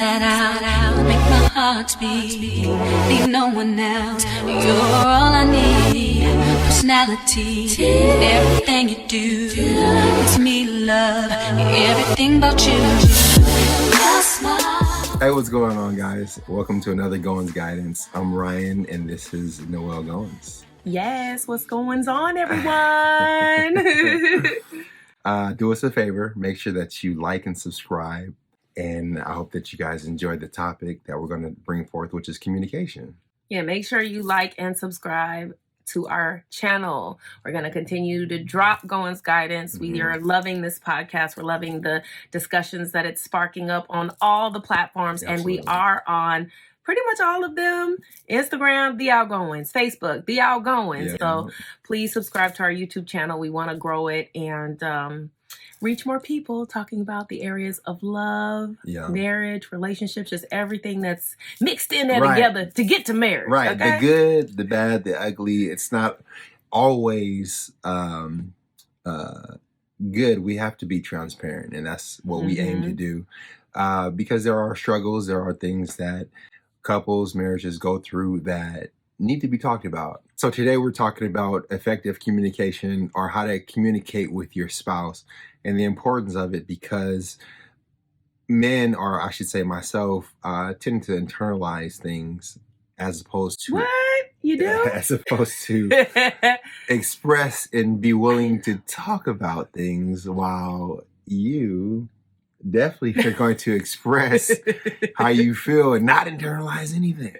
inside out. You make my heart speed. Need no one else. You're all I need. Personality, everything you do. It's me, love. Everything about you. Hey, what's going on, guys? Welcome to another Goins Guidance. I'm Ryan, and this is Noel Goins. Yes, what's going on, everyone? Do us a favor. Make sure that you like and subscribe. And I hope that you guys enjoyed the topic that we're going to bring forth, which is communication. Yeah, make sure you like and subscribe to our channel. We're going to continue to drop Goins Guidance. We are loving this podcast. We're loving the discussions that it's sparking up on all the platforms. Absolutely. And we are on pretty much all of them. Instagram, The Outgoings. Facebook, The Outgoings. Yeah. So please subscribe to our YouTube channel. We want to grow it and reach more people, talking about the areas of love, marriage, relationships, just everything that's mixed in there together to get to marriage. Right. Okay? The good, the bad, the ugly. It's not always good. We have to be transparent, and that's what we aim to do. Because there are struggles, there are things that couples, marriages go through that need to be talked about. So today we're talking about effective communication, or how to communicate with your spouse, and the importance of it, because men, or I should say myself, tend to internalize things as opposed to You do? as opposed to express and be willing to talk about things, while you definitely are going to express how you feel and not internalize anything.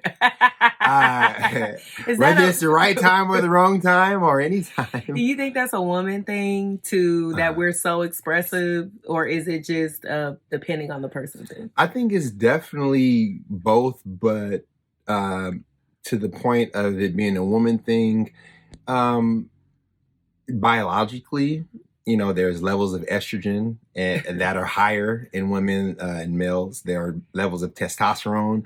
Whether it's the right time or the wrong time or any time. Do you think that's a woman thing too, that we're so expressive, or is it just depending on the person thing? I think it's definitely both, but to the point of it being a woman thing, biologically, you know, there's levels of estrogen and that are higher in women and males. There are levels of testosterone.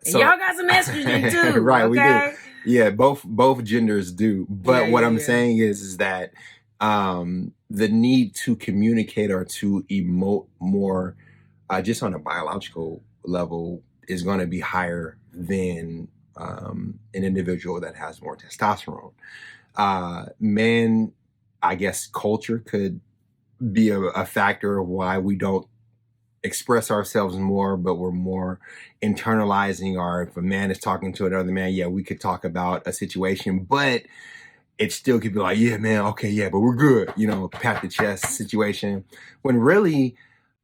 So, and y'all got some estrogen too, right? Okay? We do. Yeah, both genders do. But what I'm saying is that the need to communicate or to emote more, just on a biological level, is going to be higher than an individual that has more testosterone. Men, I guess culture could be a factor of why we don't express ourselves more, but we're more internalizing. Or if a man is talking to another man, we could talk about a situation, but it still could be like, yeah, man, okay, yeah, but we're good, pat the chest situation. When really,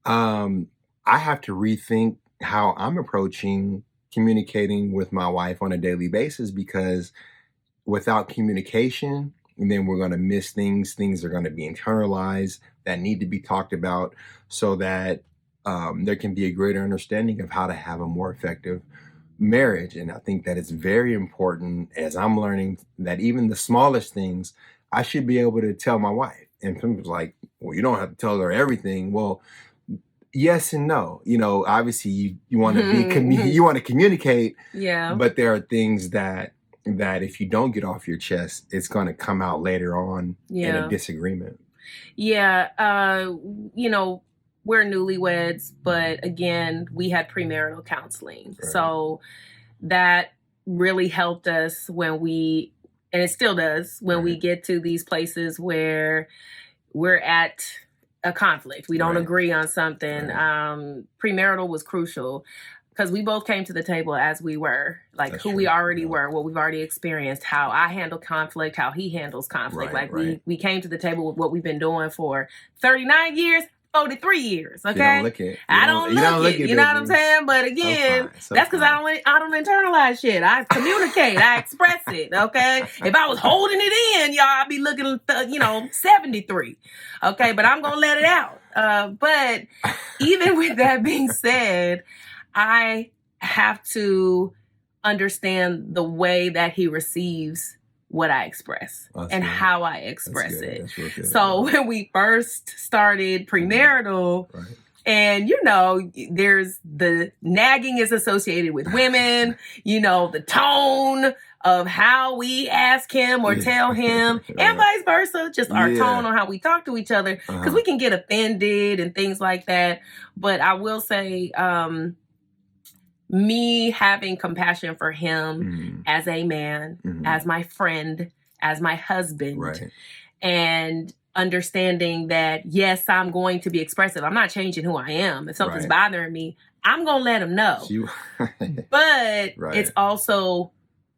I have to rethink how I'm approaching communicating with my wife on a daily basis, because without communication, and then we're going to miss things. Things are going to be internalized that need to be talked about, so that there can be a greater understanding of how to have a more effective marriage. And I think that it's very important, as I'm learning, that even the smallest things, I should be able to tell my wife. And people's like, well, you don't have to tell her everything. Well, yes and no. Obviously you want to you want to communicate. Yeah. But there are things that if you don't get off your chest, it's going to come out later on in a disagreement. Yeah. We're newlyweds, but again, we had premarital counseling. Right. So that really helped us and it still does, when we get to these places where we're at a conflict. We don't agree on something. Premarital was crucial, because we both came to the table as we were, like who we already were, what we've already experienced, how I handle conflict, how he handles conflict. We came to the table with what we've been doing for 39 years, 43 years. Okay. You don't look it. I don't look it. You know what I'm saying? But again, that's because I don't internalize shit. I communicate. I express it. Okay. If I was holding it in, y'all, I'd be looking, 73. Okay. But I'm going to let it out. But even with that being said, I have to understand the way that he receives what I express and how I express it. So when we first started premarital, and there's the nagging is associated with women, the tone of how we ask him or tell him, and vice versa, just our tone on how we talk to each other, because we can get offended and things like that. But I will say, me having compassion for him as a man, as my friend, as my husband, Right. and understanding that, yes, I'm going to be expressive. I'm not changing who I am. If something's bothering me, I'm going to let him know. But it's also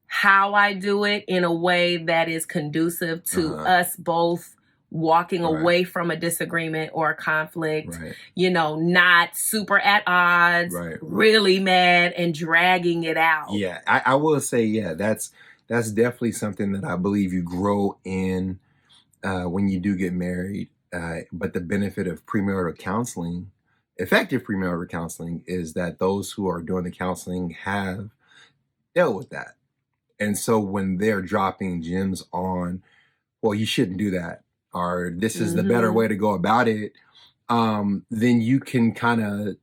how I do it in a way that is conducive to us both walking away from a disagreement or a conflict, you know, not super at odds, really mad and dragging it out. Yeah, I will say, that's definitely something that I believe you grow in when you do get married. But the benefit of premarital counseling, effective premarital counseling, is that those who are doing the counseling have dealt with that. And so when they're dropping gems on, well, you shouldn't do that, or this is the better way to go about it, then you can kind of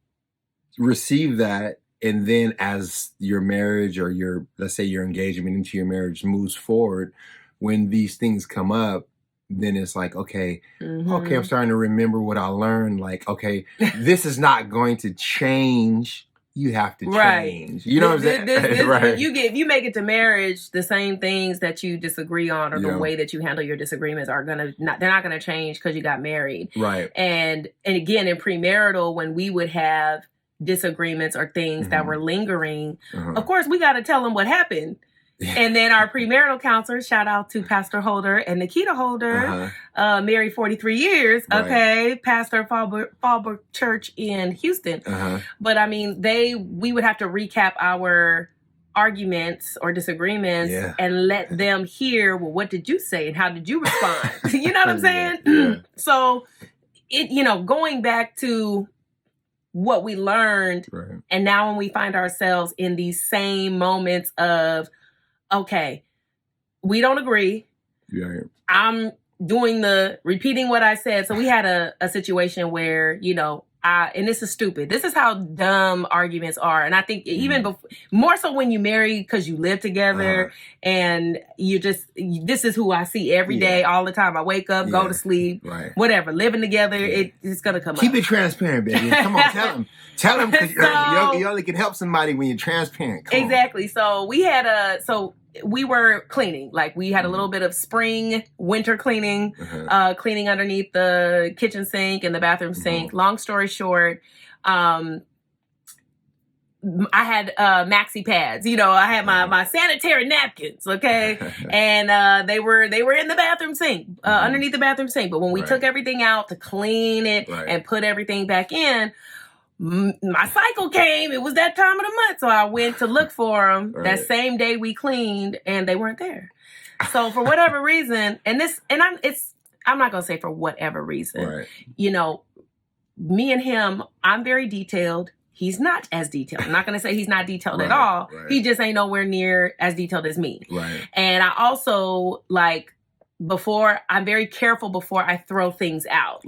receive that. And then as your marriage or let's say your engagement into your marriage moves forward, when these things come up, then it's like, okay, I'm starting to remember what I learned. Like, okay, this is not going to change. You have to change. You know what I'm saying? If you make it to marriage, the same things that you disagree on or the way that you handle your disagreements they're not gonna change because you got married. Right. And again, in premarital, when we would have disagreements or things that were lingering, of course we got to tell them what happened. And then our premarital counselors, shout out to Pastor Holder and Nikita Holder, married 43 years, pastor of Fallbrook Church in Houston. But I mean, we would have to recap our arguments or disagreements and let them hear, well, what did you say and how did you respond? You know what I'm saying? So, going back to what we learned, and now when we find ourselves in these same moments of, okay, we don't agree. I'm repeating what I said. So we had a situation where, and this is stupid. This is how dumb arguments are. And I think even more so when you marry, because you live together and this is who I see every day, all the time. I wake up, go to sleep, whatever, living together, it's going to come Keep up. it transparent, baby. Come on, tell them. Tell them, because you only can help somebody when you're transparent. Come exactly. On. So we were cleaning. Like we had a little bit of spring, winter cleaning, cleaning underneath the kitchen sink and the bathroom sink. Long story short, I had maxi pads. I had my sanitary napkins, okay? And they were in the bathroom sink, underneath the bathroom sink. But when we took everything out to clean it and put everything back in, my cycle came. It was that time of the month. So I went to look for them that same day we cleaned and they weren't there. So for whatever reason, I'm not going to say for whatever reason, me and him, I'm very detailed. He's not as detailed. I'm not going to say he's not detailed at all. He just ain't nowhere near as detailed as me. And I also I'm very careful before I throw things out.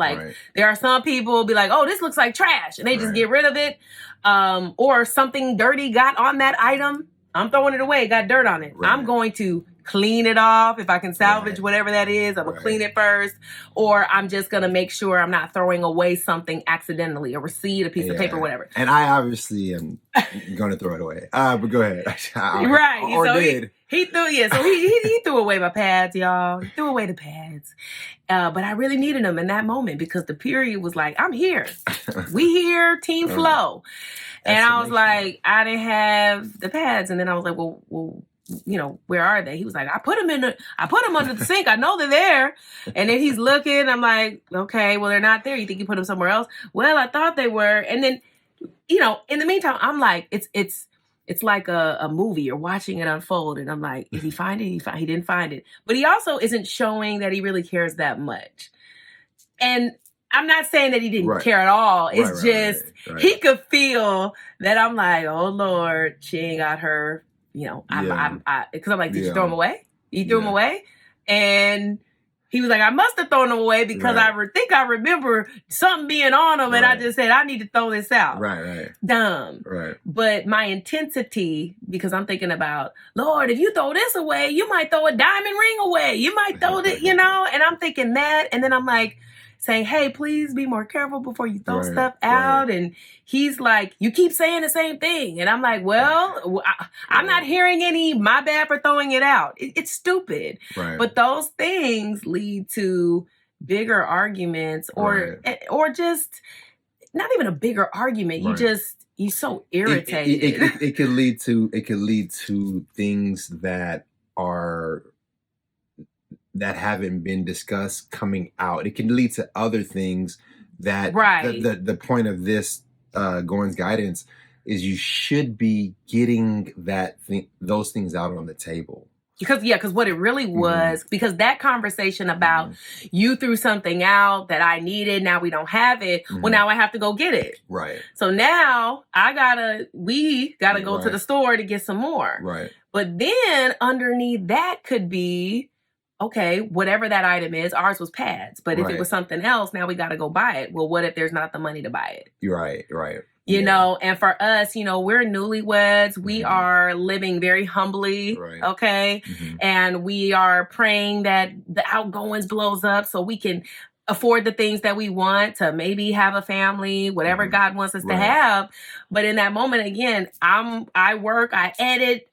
There are some people who be like, oh, this looks like trash. And they just get rid of it. Or something dirty got on that item. I'm throwing it away. It got dirt on it. I'm going to clean it off. If I can salvage whatever that is, I'm going to clean it first. Or I'm just going to make sure I'm not throwing away something accidentally, a receipt, a piece of paper, whatever. And I obviously am going to throw it away. But go ahead. Or so did. He threw away my pads, y'all. He threw away the pads. But I really needed them in that moment because the period was like, I'm here. We here, team flow. And I was like, I didn't have the pads. And then I was like, well, where are they? He was like, I put them under the sink. I know they're there. And then he's looking. I'm like, okay, well, they're not there. You think you put them somewhere else? Well, I thought they were. And then, in the meantime, I'm like, it's like a movie. You're watching it unfold. And I'm like, did he find it? He didn't find it. But he also isn't showing that he really cares that much. And I'm not saying that he didn't care at all. It's he could feel that I'm like, oh, Lord, she ain't got her. Because I'm like, did you throw them away? You threw them away? And he was like, I must have thrown them away because I think I remember something being on them. And I just said, I need to throw this out. Dumb. But my intensity, because I'm thinking about, Lord, if you throw this away, you might throw a diamond ring away. You might throw it, and I'm thinking that. And then I'm like, saying, hey, please be more careful before you throw stuff out. And he's like, you keep saying the same thing. And I'm like, well, I'm not hearing any, my bad for throwing it out. It's stupid. But those things lead to bigger arguments or just not even a bigger argument. You're so irritated. It could lead to things that haven't been discussed coming out. It can lead to other things that the point of this Goins guidance is you should be getting those things out on the table. Because what it really was, because that conversation about you threw something out that I needed, now we don't have it. Well, now I have to go get it. So now we gotta go to the store to get some more. But then underneath that could be, okay, whatever that item is, ours was pads. But if it was something else, now we got to go buy it. Well, what if there's not the money to buy it? You know, and for us, you know, we're newlyweds. We are living very humbly, okay? And we are praying that the outgoings blows up so we can afford the things that we want to maybe have a family, whatever God wants us to have. But in that moment, again, I work, I edit,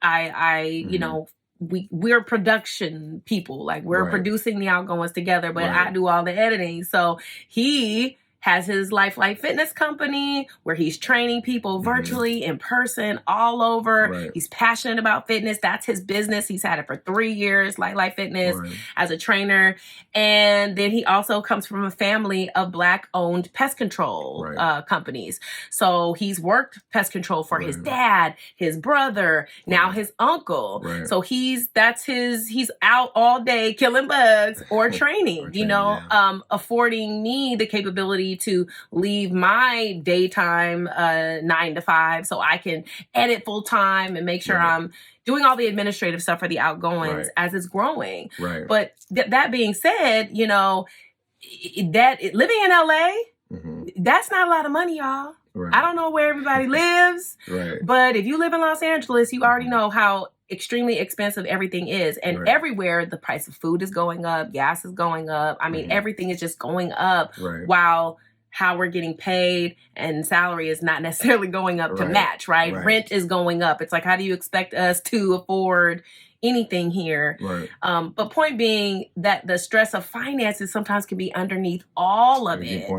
you know, we're production people. Like we're producing the outgoings together, but I do all the editing. So he has his Life Fitness company where he's training people virtually, in person, all over. He's passionate about fitness. That's his business. He's had it for 3 years, Life Fitness, as a trainer. And then he also comes from a family of Black-owned pest control companies. So he's worked pest control for his dad, his brother, now his uncle. So he's out all day killing bugs or training, you know, affording me the capability to leave my daytime 9 to 5 so I can edit full time and make sure I'm doing all the administrative stuff for the outgoings as it's growing. But that being said, you know, living in LA, that's not a lot of money, y'all. I don't know where everybody lives, but if you live in Los Angeles, you already know how extremely expensive everything is. And everywhere the price of food is going up, gas is going up. I mean, everything is just going up while how we're getting paid and salary is not necessarily going up to match, Rent is going up. It's like, how do you expect us to afford anything here? But point being that the stress of finances sometimes can be underneath all of it.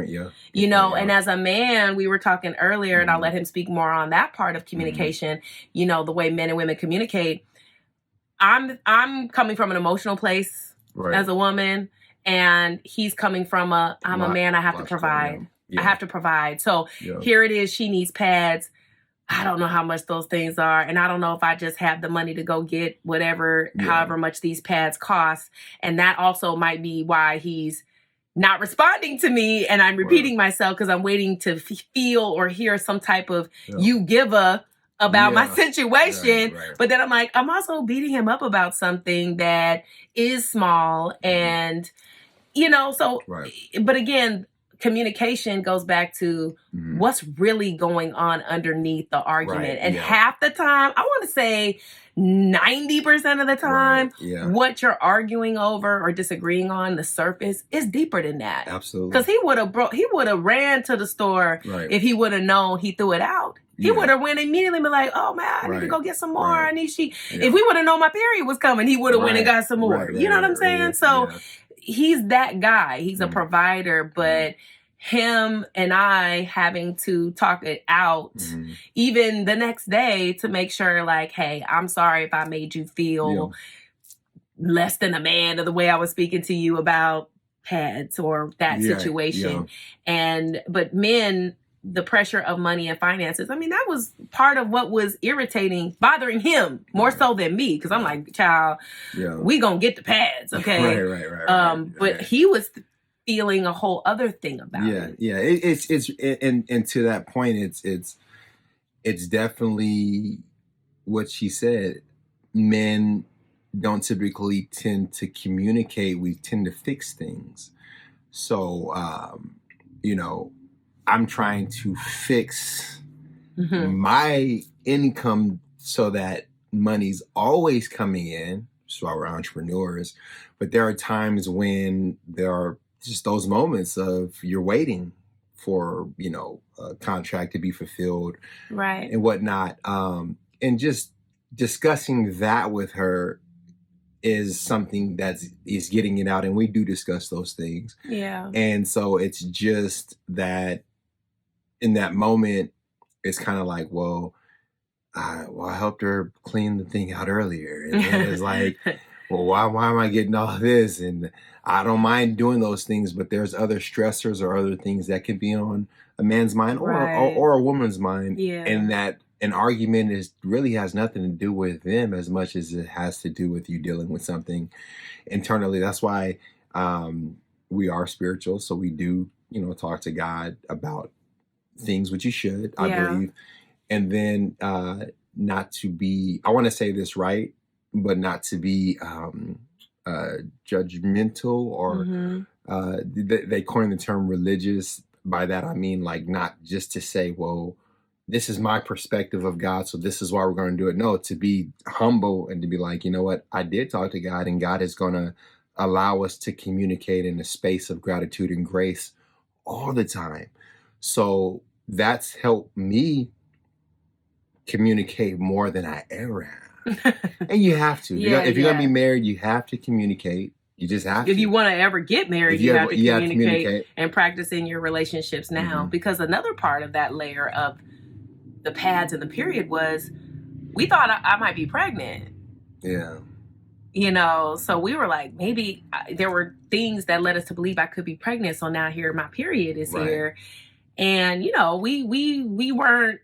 You know, and as a man, we were talking earlier, and I'll let him speak more on that part of communication, you know, the way men and women communicate. I'm coming from an emotional place as a woman, and he's coming from I'm a man, I have to provide. I have to provide. So here it is, she needs pads. I don't know how much those things are. And I don't know if I just have the money to go get whatever, however much these pads cost. And that also might be why he's not responding to me. And I'm repeating myself because I'm waiting to feel or hear some type of you give a about my situation. But then I'm like, I'm also beating him up about something that is small. And, you know, so, but again, communication goes back to what's really going on underneath the argument. And half the time, I want to say 90% of the time, what you're arguing over or disagreeing on the surface is deeper than that. Absolutely. Because he would have ran to the store if he would have known he threw it out. He would have went immediately and been like, oh man, I need to go get some more. I need If we would have known my period was coming, he would have went and got some more. You know what I'm saying? So he's that guy. He's a provider, but him and I having to talk it out even the next day to make sure like, hey, I'm sorry if I made you feel less than a man or the way I was speaking to you about pads or that situation. But men, the pressure of money and finances, I mean, that was part of what was bothering him more so than me. Cause I'm like, child, we gonna get the pads. Okay. But he was feeling a whole other thing about it. It's and to that point, it's definitely what she said. Men don't typically tend to communicate. We tend to fix things. So, you know, I'm trying to fix my income so that money's always coming in. So we're entrepreneurs, but there are times when there are just those moments of you're waiting for, a contract to be fulfilled, right, and whatnot. And just discussing that with her is something is getting it out, and we do discuss those things. Yeah. And so it's just that in that moment, it's kind of like, well, I helped her clean the thing out earlier, and then it's like, well, why am I getting all this? And I don't mind doing those things, but there's other stressors or other things that can be on a man's mind or a woman's mind, and that an argument really has nothing to do with them as much as it has to do with you dealing with something internally. That's why we are spiritual, so we do, talk to God about things, which you should, I believe. And then not to be, I want to say this right, but not to be judgmental or they coined the term religious. By that, I mean, like, not just to say, well, this is my perspective of God, so this is why we're going to do it. No, to be humble and to be like, you know what, I did talk to God, and God is going to allow us to communicate in a space of gratitude and grace all the time. So that's helped me communicate more than I ever have. And you have to. If you're going to be married, you have to communicate. You just have to. If you want to ever get married, you have to communicate and practice in your relationships now. Because another part of that layer of the pads and the period was, we thought I might be pregnant. Yeah. So we were like, maybe there were things that led us to believe I could be pregnant. So now here my period is here. And, we weren't,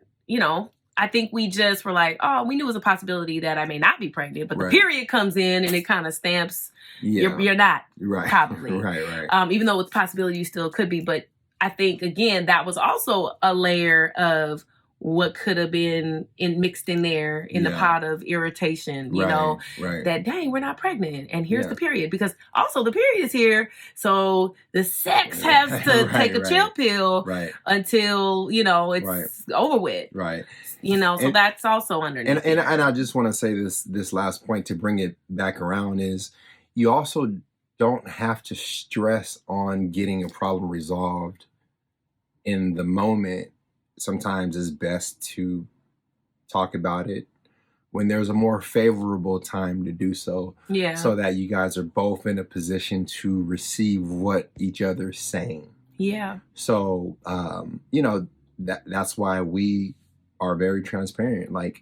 I think we just were like, oh, we knew it was a possibility that I may not be pregnant, but the period comes in and it kind of stamps you're not, probably. Right. Even though it's a possibility you still could be. But I think, again, that was also a layer of what could have been mixed in there in the pot of irritation, that, dang, we're not pregnant. And here's the period. Because also the period is here. So the sex has to take a chill pill until, it's over with. Right. So that's also underneath. And I just want to say this last point to bring it back around is, you also don't have to stress on getting a problem resolved in the moment. Sometimes it's best to talk about it when there's a more favorable time to do so. Yeah. So that you guys are both in a position to receive what each other's saying. Yeah. So, that's why we are very transparent. Like,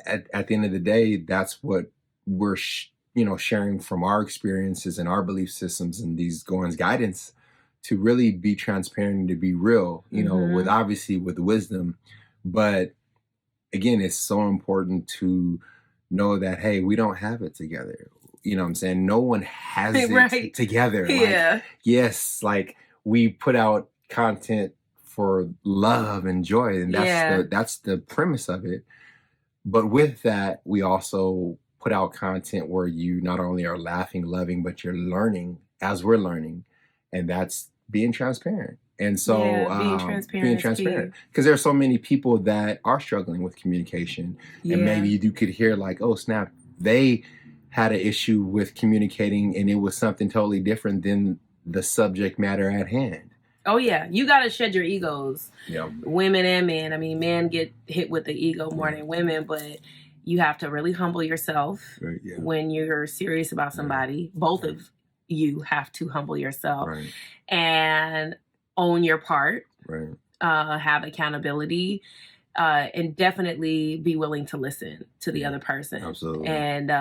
at the end of the day, that's what we're sharing from our experiences and our belief systems and these Goins guidance, to really be transparent and to be real, with wisdom. But again, it's so important to know that, hey, we don't have it together. You know what I'm saying? No one has it together. Yeah. Like, yes, like, we put out content for love and joy, and that's the premise of it. But with that, we also put out content where you not only are laughing, loving, but you're learning as we're learning. And that's being transparent. And so being transparent. Because there are so many people that are struggling with communication. And maybe you could hear like, oh, snap, they had an issue with communicating and it was something totally different than the subject matter at hand. Oh, yeah. You got to shed your egos. Yeah. Women and men. I mean, men get hit with the ego more than women, but you have to really humble yourself when you're serious about somebody. Both of you have to humble yourself and own your part, have accountability, and definitely be willing to listen to the other person. Absolutely. And,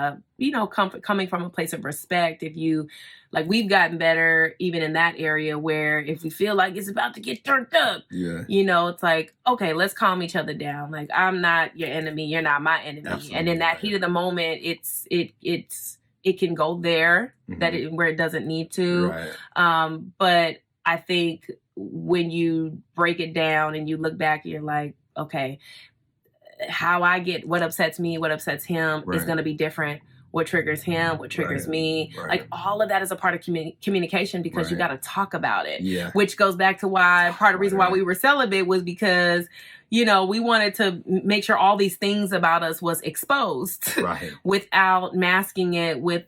coming from a place of respect, if you, like, we've gotten better even in that area where if we feel like it's about to get turned up, it's like, okay, let's calm each other down. Like, I'm not your enemy. You're not my enemy. Absolutely. And in that heat of the moment, it can go there where it doesn't need to. But I think when you break it down and you look back, you're like, okay, how I get what upsets me, what upsets him is going to be different. what triggers him, what triggers me. Like all of that is a part of communication because you got to talk about it. Yeah. Which goes back to why part of the reason why we were celibate was because, you know, we wanted to make sure all these things about us was exposed without masking it with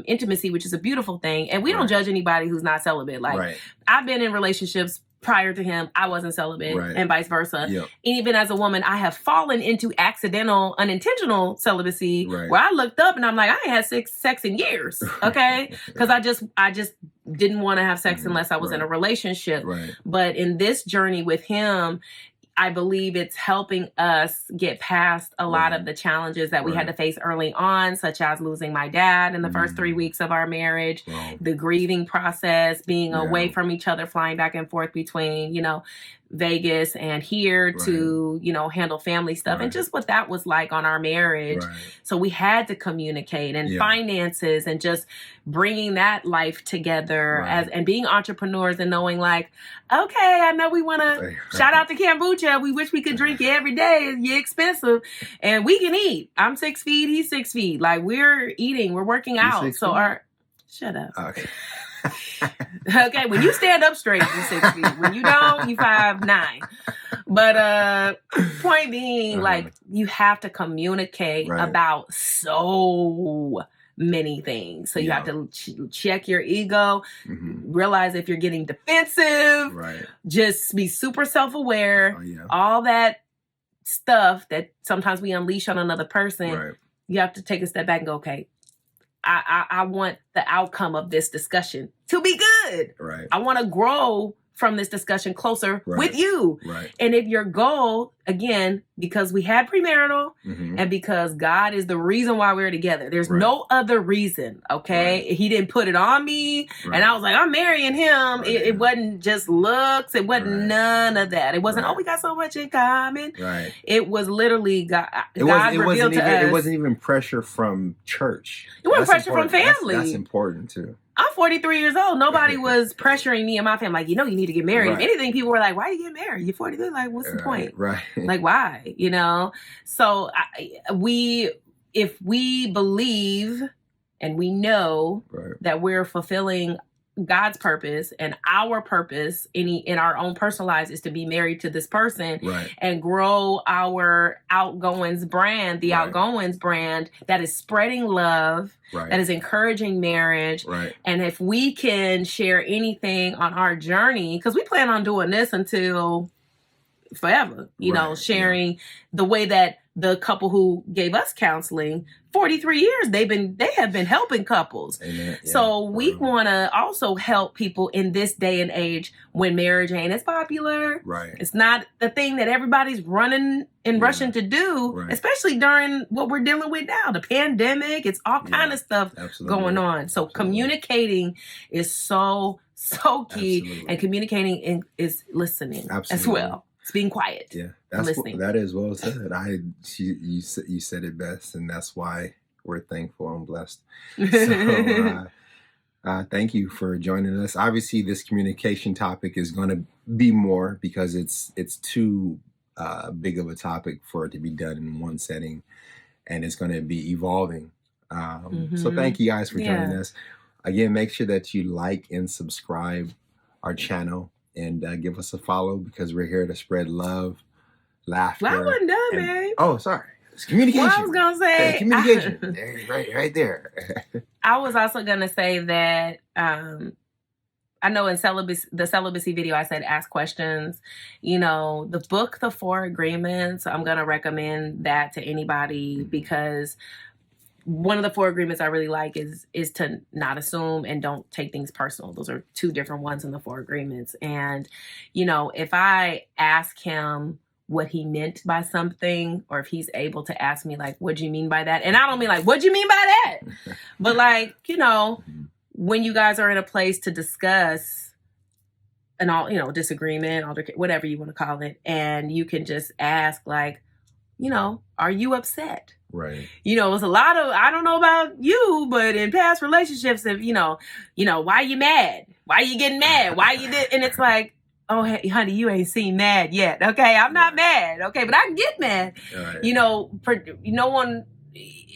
intimacy, which is a beautiful thing. And we don't judge anybody who's not celibate. Like I've been in relationships prior to him, I wasn't celibate and vice versa. Yep. Even as a woman, I have fallen into accidental, unintentional celibacy where I looked up and I'm like, I ain't had sex in years. Okay. Cause I just didn't want to have sex unless I was in a relationship. But in this journey with him, I believe it's helping us get past a lot of the challenges that we had to face early on, such as losing my dad in the first 3 weeks of our marriage, the grieving process, being away from each other, flying back and forth between, you know, Vegas and here to, you know, handle family stuff and just what that was like on our marriage. So we had to communicate and finances and just bringing that life together and being entrepreneurs and knowing like, okay, I know we want to shout out to kombucha. We wish we could drink it every day. It's expensive and we can eat. I'm 6 feet. He's 6 feet. Like we're eating, we're working out. So shut up. Okay. Okay, when you stand up straight, you're 6 feet. When you don't, you 5'9". But point being, like, you have to communicate about so many things. So you have to check your ego, realize if you're getting defensive, just be super self-aware, all that stuff that sometimes we unleash on another person. You have to take a step back and go, okay, I want the outcome of this discussion to be good. I want to grow from this discussion closer with you. And if your goal, again, because we had premarital and because God is the reason why we're together, there's no other reason, okay? He didn't put it on me and I was like, I'm marrying him. It wasn't just looks. It wasn't none of that. It wasn't, oh, we got so much in common. It was literally God, revealed to us. It wasn't even pressure from church. It wasn't pressure from family. That's important too. I'm 43 years old. Nobody was pressuring me and my family. Like, you know, you need to get married. If anything, people were like, why are you getting married? You're 43. Like, what's the point? Like, why? You know? So if we believe and we know that we're fulfilling God's purpose and our purpose in our own personal lives is to be married to this person and grow our Outgoins brand, the Outgoins brand that is spreading love, that is encouraging marriage. And if we can share anything on our journey, because we plan on doing this until forever, you know, sharing the way that the couple who gave us counseling 43 years, they have been helping couples. So we want to also help people in this day and age when marriage ain't as popular. It's not the thing that everybody's running and rushing to do, especially during what we're dealing with now, the pandemic. It's all kind of stuff going on. So communicating is so key, and communicating is listening as well. It's being quiet. That is well said. You said it best, and that's why we're thankful and blessed. So thank you for joining us. Obviously, this communication topic is going to be more because it's too big of a topic for it to be done in one setting, and it's going to be evolving. So thank you guys for joining us. Again, make sure that you like and subscribe our channel. And give us a follow because we're here to spread love, laughter. Well, I wasn't done, man. Oh, sorry. It's communication. Well, I was going to say. Communication. right there. I was also going to say that I know in the celibacy video, I said ask questions. You know, the book, The 4 Agreements, I'm going to recommend that to anybody because one of the 4 agreements I really like is to not assume and don't take things personal. Those are 2 different ones in the 4 agreements. And, you know, if I ask him what he meant by something, or if he's able to ask me, like, what do you mean by that? And I don't mean like, what do you mean by that? But like, you know, when you guys are in a place to discuss disagreement, whatever you want to call it, and you can just ask like, you know, are you upset? You know, it's a lot of, I don't know about you, but in past relationships, if, you know, why you mad? Why you getting mad? Why you did? And it's like, oh, hey, honey, you ain't seen mad yet. Okay. I'm not mad. Okay. But I can get mad. You know, no one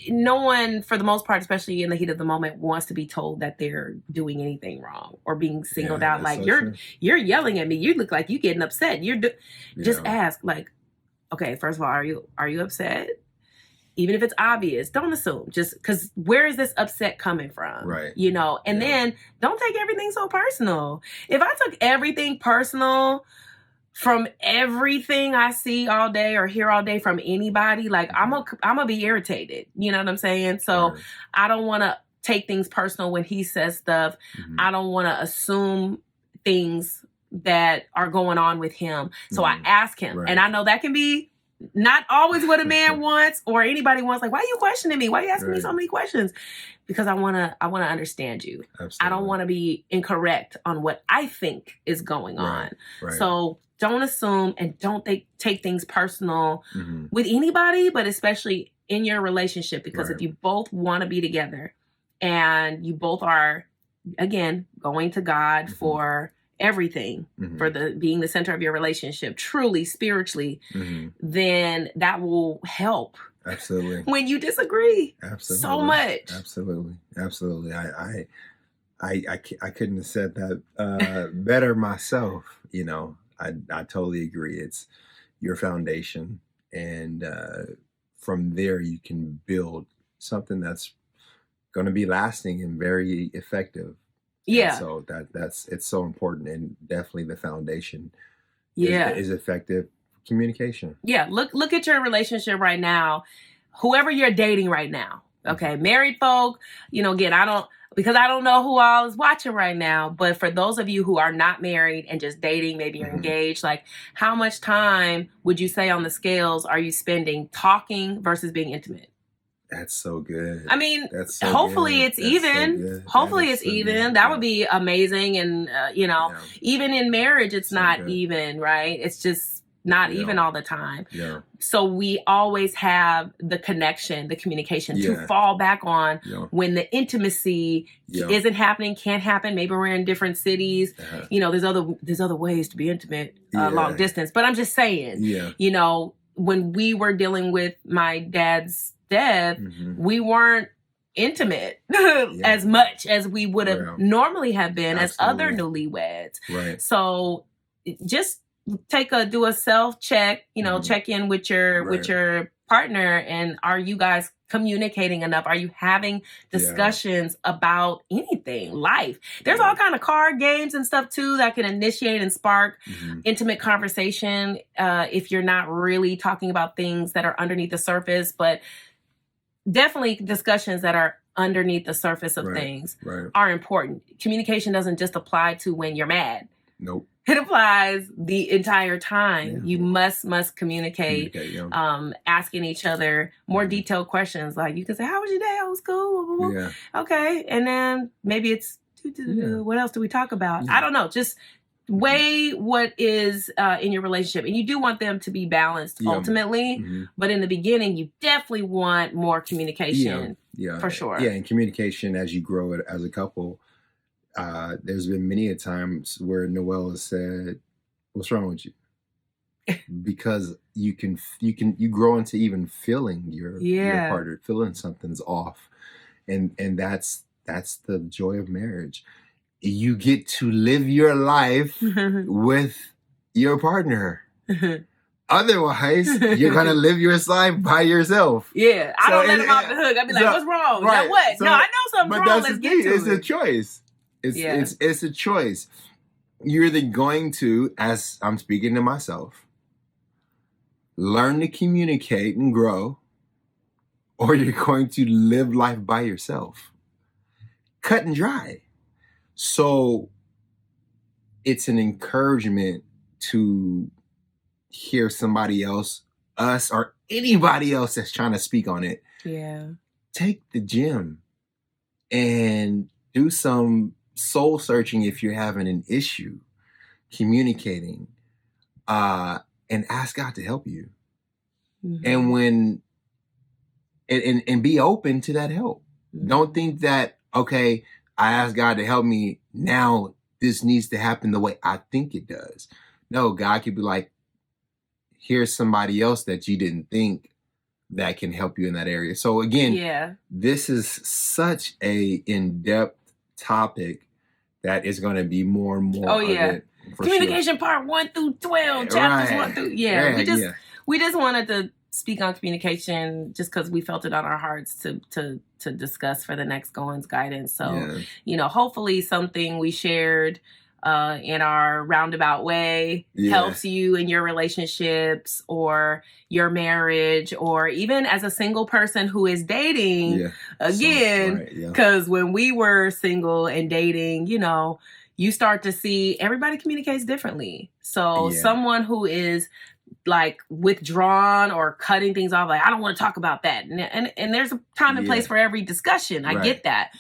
no one, for the most part, especially in the heat of the moment, wants to be told that they're doing anything wrong or being singled out. Like, so you're yelling at me. You look like you're getting upset. Just ask, like, okay, first of all, are you upset? Even if it's obvious, don't assume. Just because where is this upset coming from? Right. You know, and then don't take everything so personal. If I took everything personal from everything I see all day or hear all day from anybody, like I'm gonna be irritated. You know what I'm saying? So I don't want to take things personal when he says stuff. I don't want to assume things that are going on with him. So I ask him, and I know that can be not always what a man wants or anybody wants. Like, why are you questioning me? Why are you asking me so many questions? Because I want to understand you. Absolutely. I don't want to be incorrect on what I think is going on. Right. So don't assume and don't take things personal with anybody, but especially in your relationship. Because if you both want to be together and you both are, again, going to God for everything, for being the center of your relationship, truly spiritually, then that will help. Absolutely. When you disagree. Absolutely. So much. Absolutely. I couldn't have said that better myself. You know, I totally agree. It's your foundation, and from there you can build something that's going to be lasting and very effective. Yeah. And so it's so important, and definitely the foundation is effective communication. Yeah. Look at your relationship right now. Whoever you're dating right now. Okay. Married folk, you know, again, I don't know who all is watching right now, but for those of you who are not married and just dating, maybe you're engaged, like how much time would you say on the scales are you spending talking versus being intimate? That's so good. I mean, hopefully it's even. Hopefully it's even. That would be amazing. And, you know, even in marriage, it's not even, right? It's just not even all the time. Yeah. So we always have the connection, the communication to fall back on when the intimacy isn't happening, can't happen. Maybe we're in different cities. You know, there's other ways to be intimate long distance. But I'm just saying, you know, when we were dealing with my dad's death, we weren't intimate as much as we would have normally have been as other newlyweds. Right. So just do a self check, you know, check in with your partner, and are you guys communicating enough? Are you having discussions about anything, life? There's all kind of card games and stuff too that can initiate and spark intimate conversation if you're not really talking about things that are underneath the surface, but definitely discussions that are underneath the surface of things are important. Communication doesn't just apply to when you're mad. Nope. It applies the entire time. You must communicate, asking each other more detailed questions. Like you can say, how was your day? I was cool. Yeah. Okay. And then maybe it's, what else do we talk about? I don't know. Just weigh what is in your relationship. And you do want them to be balanced ultimately. But in the beginning, you definitely want more communication. Yeah. For sure. Yeah. And communication as you grow it as a couple. There's been many a times where Noelle has said, "What's wrong with you?" Because you grow into even feeling your partner, feeling something's off, and that's the joy of marriage. You get to live your life with your partner. Otherwise, you're gonna live your life by yourself. Yeah, I don't let him off the hook. I'd be like, "What's wrong? Now what? So, no, I know something's wrong. Let's get to it." It's a choice. It's a choice. You're either going to, as I'm speaking to myself, learn to communicate and grow, or you're going to live life by yourself. Cut and dry. So it's an encouragement to hear somebody else, us or anybody else that's trying to speak on it. Yeah. Take the gym and do some soul searching if you're having an issue, communicating, and ask God to help you. And when and be open to that help. Don't think that, okay, I asked God to help me, now this needs to happen the way I think it does. No, God could be like, here's somebody else that you didn't think that can help you in that area. So again, this is such a in-depth topic that is going to be more and more of it. Communication part 1 through 12, chapters 1 through we just wanted to speak on communication just because we felt it on our hearts to discuss for the next Goins guidance. So, hopefully something we shared in our roundabout way helps you in your relationships or your marriage, or even as a single person who is dating again, because when we were single and dating, you start to see everybody communicates differently. So someone who is like withdrawn or cutting things off, like, I don't want to talk about that. And there's a time and place for every discussion. I get that.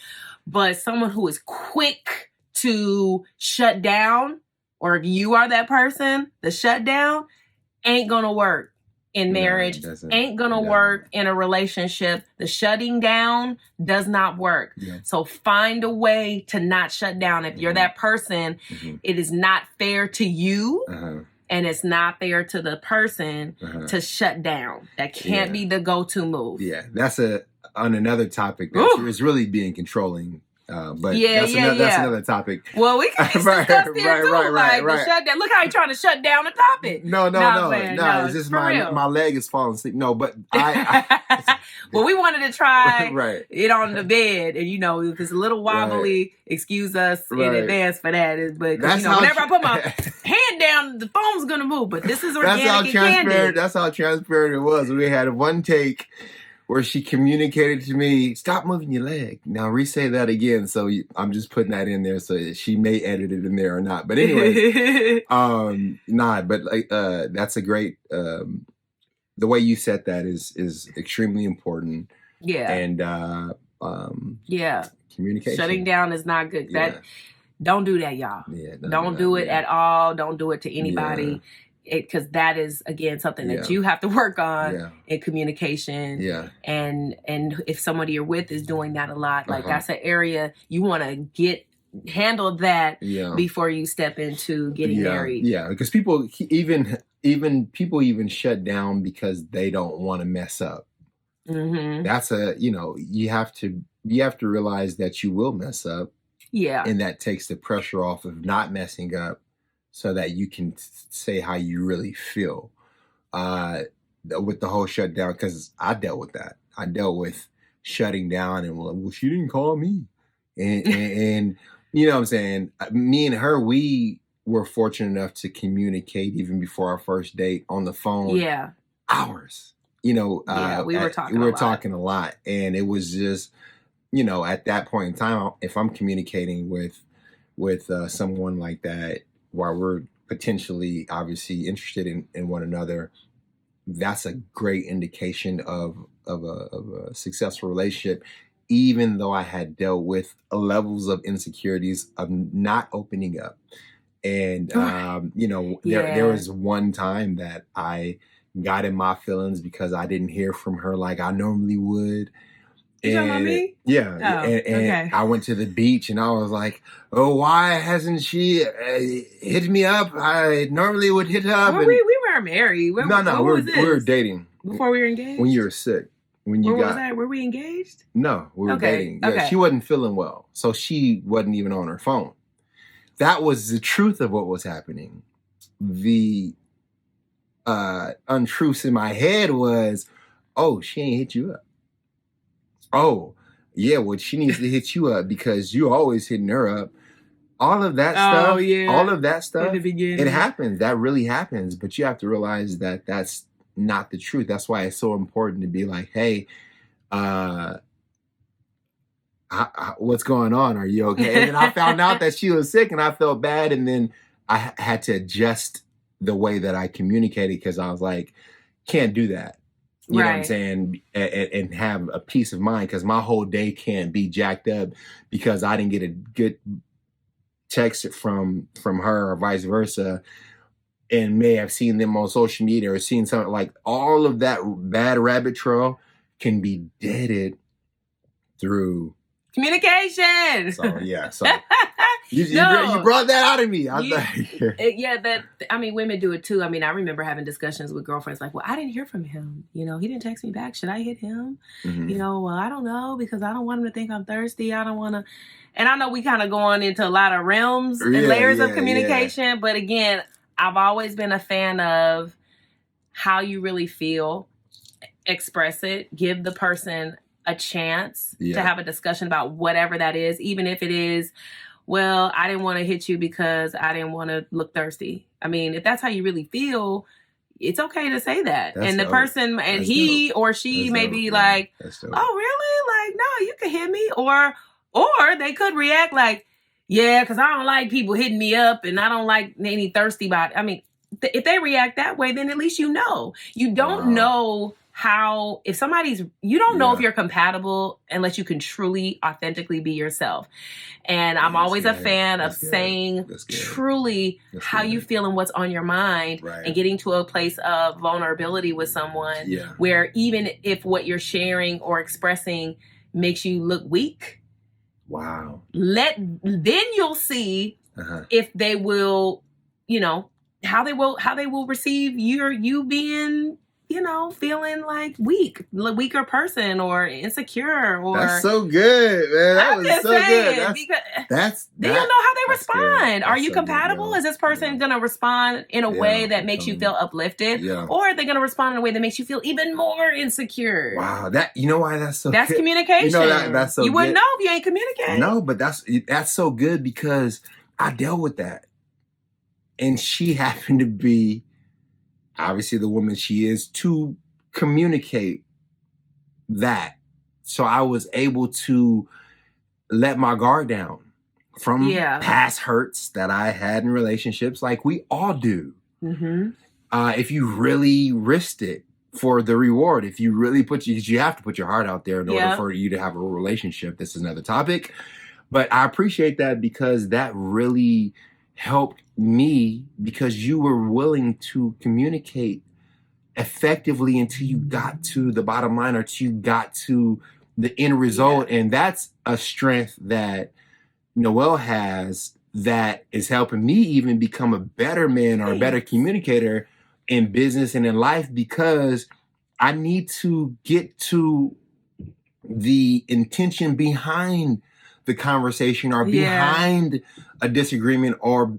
But someone who is quick to shut down, or if you are that person, the shutdown ain't going to work in marriage, ain't going to work in a relationship. The shutting down does not work. So find a way to not shut down. If you're that person, it is not fair to you. And it's not fair to the person to shut down. That can't be the go-to move. That's on another topic that is really being controlling. But that's another topic. Well, we can discuss there too. The shutdown. Look how he's trying to shut down the topic. No. It's just my leg is falling asleep. No, but I well, we wanted to try it on the bed, and if it's a little wobbly, excuse us in advance for that. But whenever I put my hand down, the phone's gonna move. But this is organic and candid. That's how transparent it was. We had one take where she communicated to me, stop moving your leg. Now re-say that again. So I'm just putting that in there so she may edit it in there or not. But anyway, that's a great, the way you said that is extremely important. And communication. Shutting down is not good. Don't do that, y'all. Don't do it at all. Don't do it to anybody. Because that is, again, something that you have to work on in communication. And if somebody you're with is doing that a lot, like that's an area you want to handle that before you step into getting married. Because people even shut down because they don't want to mess up. That's you have to realize that you will mess up. And that takes the pressure off of not messing up, so that you can say how you really feel with the whole shutdown. Because I dealt with that. I dealt with shutting down and, well, she didn't call me. And you know what I'm saying? Me and her, we were fortunate enough to communicate even before our first date on the phone. Hours. We were talking a lot. And it was just, at that point in time, if I'm communicating with someone like that, while we're potentially obviously interested in one another, that's a great indication of a successful relationship, even though I had dealt with levels of insecurities of not opening up. And, there was one time that I got in my feelings because I didn't hear from her like I normally would. You talking about me? And I went to the beach and I was like, oh, why hasn't she hit me up? I normally would hit her up. We weren't married. We were dating. Before we were engaged? When you were sick. Were we engaged? No, we were dating. Yeah, she wasn't feeling well. So she wasn't even on her phone. That was the truth of what was happening. The untruths in my head was, oh, she ain't hit you up. Oh, yeah, well, she needs to hit you up because you're always hitting her up. All of that stuff, in the beginning. It happens. That really happens. But you have to realize that that's not the truth. That's why it's so important to be like, hey, what's going on? Are you okay? And then I found out that she was sick and I felt bad. And then I had to adjust the way that I communicated because I was like, can't do that. You know what I'm saying? And have a peace of mind because my whole day can't be jacked up because I didn't get a good text from her or vice versa and may have seen them on social media or seen something like all of that bad rabbit trail can be deaded through Communication. So yeah, so you brought that out of me. I was women do it too. I mean, I remember having discussions with girlfriends like, well, I didn't hear from him. He didn't text me back. Should I hit him? Mm-hmm. Well, I don't know because I don't want him to think I'm thirsty. I don't want to. And I know we kind of go on into a lot of realms and layers of communication. But again, I've always been a fan of how you really feel. Express it. Give the person a chance to have a discussion about whatever that is, even if it is, well, I didn't want to hit you because I didn't want to look thirsty. I mean, if that's how you really feel, it's okay to say that. And the person, and he or she may be like, oh, really? Like, no, you can hit me. Or they could react like, yeah, because I don't like people hitting me up and I don't like any thirsty body. I mean, if they react that way, then at least you know. You don't know how, if somebody's, you don't know if you're compatible unless you can truly, authentically be yourself. And I'm always a fan of saying truly how you feel and what's on your mind, and getting to a place of vulnerability with someone where even if what you're sharing or expressing makes you look weak, then you'll see if they will, how they will receive you being, feeling like weaker person or insecure or. That's so good, man. That was so good. Then you'll know how they respond. Are you compatible? Is this person going to respond in a way that makes you feel uplifted? Yeah. Or are they going to respond in a way that makes you feel even more insecure? Wow. You know why that's so That's good? communication. That's so you good. wouldn't know if you ain't communicating. No, but that's so good because I dealt with that. And she happened to be obviously the woman she is to communicate that. So I was able to let my guard down from past hurts that I had in relationships, like we all do. Mm-hmm. If you really risked it for the reward, if you really you have to put your heart out there in order for you to have a relationship. This is another topic. But I appreciate that because that really helped me, because you were willing to communicate effectively until you got to the bottom line or until you got to the end result. And that's a strength that Noelle has that is helping me even become a better man or a better communicator in business and in life, because I need to get to the intention behind the conversation or behind a disagreement or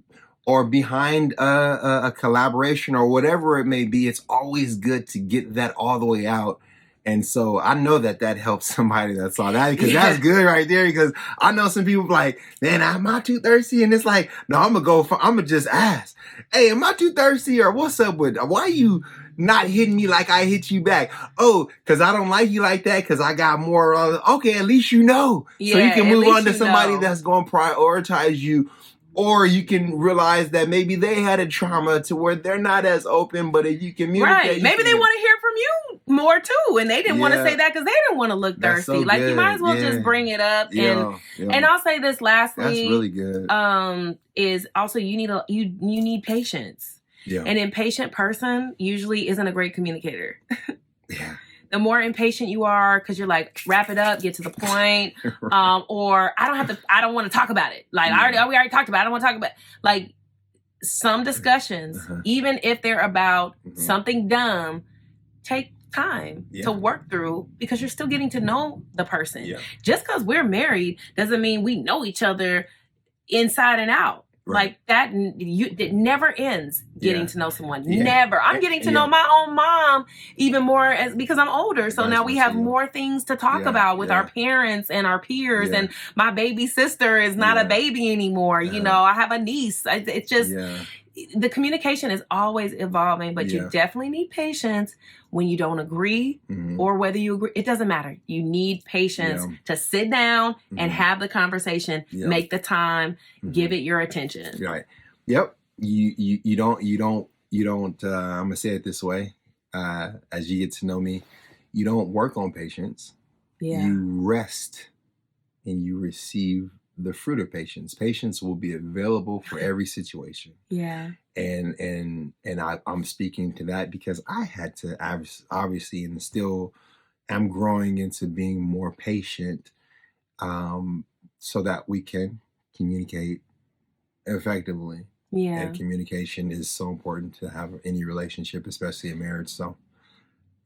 behind a collaboration or whatever it may be. It's always good to get that all the way out. And so I know that helps somebody that saw that, because that's good right there. Because I know some people like, man, am I too thirsty? And it's like, no, I'm gonna just ask, hey, am I too thirsty? Or what's up with, why you not hitting me like I hit you back? Oh, because I don't like you like that because I got more. Okay, at least you know. So you can move on to somebody that's going to prioritize you. Or you can realize that maybe they had a trauma to where they're not as open, but if you communicate. Right. Maybe they want to hear from you more too. And they didn't want to say that because they didn't want to look thirsty. So like you might as well just bring it up. And I'll say this lastly. That's really good. Is also you need patience. Yeah. An impatient person usually isn't a great communicator. Yeah. The more impatient you are, because you're like, wrap it up, get to the point, or I don't want to talk about it. Like we already talked about it. I don't want to talk about it. Like some discussions, even if they're about something dumb, take time to work through, because you're still getting to know the person. Yeah. Just because we're married doesn't mean we know each other inside and out. Right. Like that, it never ends getting to know someone. Yeah. Never. I'm getting to know my own mom even more because I'm older. So now we have more things to talk about with our parents and our peers. And my baby sister is not a baby anymore. I have a niece. It's just the communication is always evolving, but you definitely need patience when you don't agree or whether you agree. It doesn't matter. You need patience to sit down and have the conversation, make the time, give it your attention. Right. Yep. You don't, I'm going to say it this way. As you get to know me, you don't work on patience. Yeah. You rest and you receive the fruit of patience. Patience will be available for every situation. Yeah. And I'm speaking to that because I had to obviously, and still am growing into being more patient so that we can communicate effectively. Yeah. And communication is so important to have any relationship, especially a marriage. So,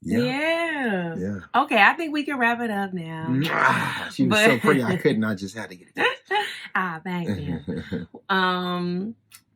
yeah. Okay, I think we can wrap it up now. She was so pretty. I couldn't. I just had to get it. Thank you.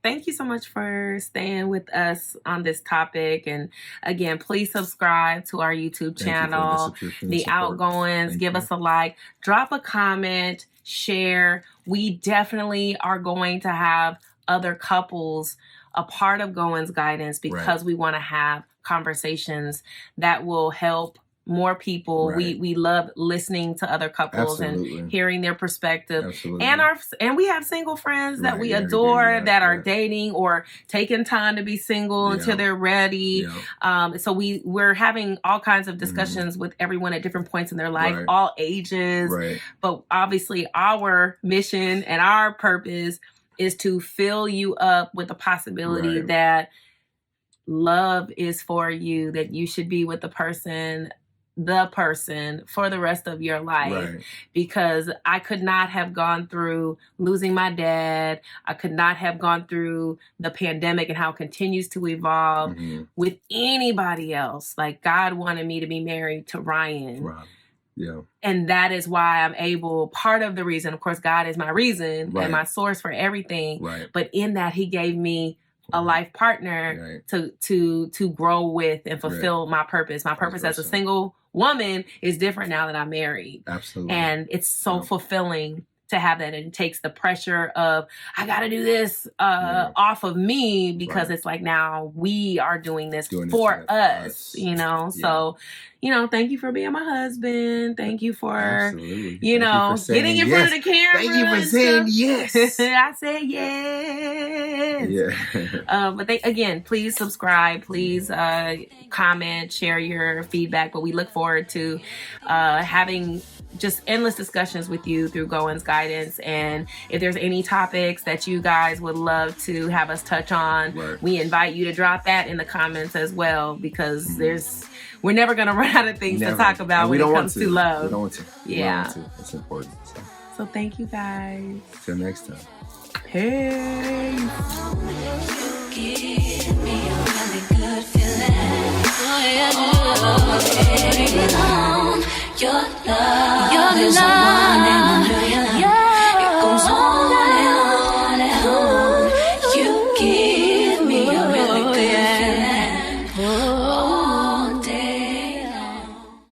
Thank you so much for staying with us on this topic. And again, please subscribe to our YouTube channel, The Outgoins. Give us a like, drop a comment, share. We definitely are going to have other couples a part of Goins Guidance because we want to have conversations that will help more people. We love listening to other couples and hearing their perspective. And we have single friends that we adore that are dating or taking time to be single until they're ready. So we're having all kinds of discussions with everyone at different points in their life, all ages. But obviously our mission and our purpose is to fill you up with the possibility that love is for you, that you should be with the person for the rest of your life. Because I could not have gone through losing my dad. I could not have gone through the pandemic and how it continues to evolve with anybody else. Like, God wanted me to be married to Ryan. And that is why I'm able, part of the reason, of course, God is my reason and my source for everything. But in that, he gave me a life partner to grow with and fulfill my purpose. My purpose as a single woman is different now that I'm married. And it's so fulfilling to have that. And it takes the pressure of, I got to do this off of me, because it's like, now we are doing this for us, you know? So, you know, thank you for being my husband. Thank you for, you know, getting in front of the camera. Thank you for saying yes. I said yes. But again, please subscribe. Please comment, share your feedback. But we look forward to having just endless discussions with you through Goins Guidance. And if there's any topics that you guys would love to have us touch on, we invite you to drop that in the comments as well, because we're never going to run out of things to talk about when it comes to love. We don't want to. It's important. So thank you guys. Till next time. Hey. Give me a really good feeling. Oh, yeah, your love. Your love.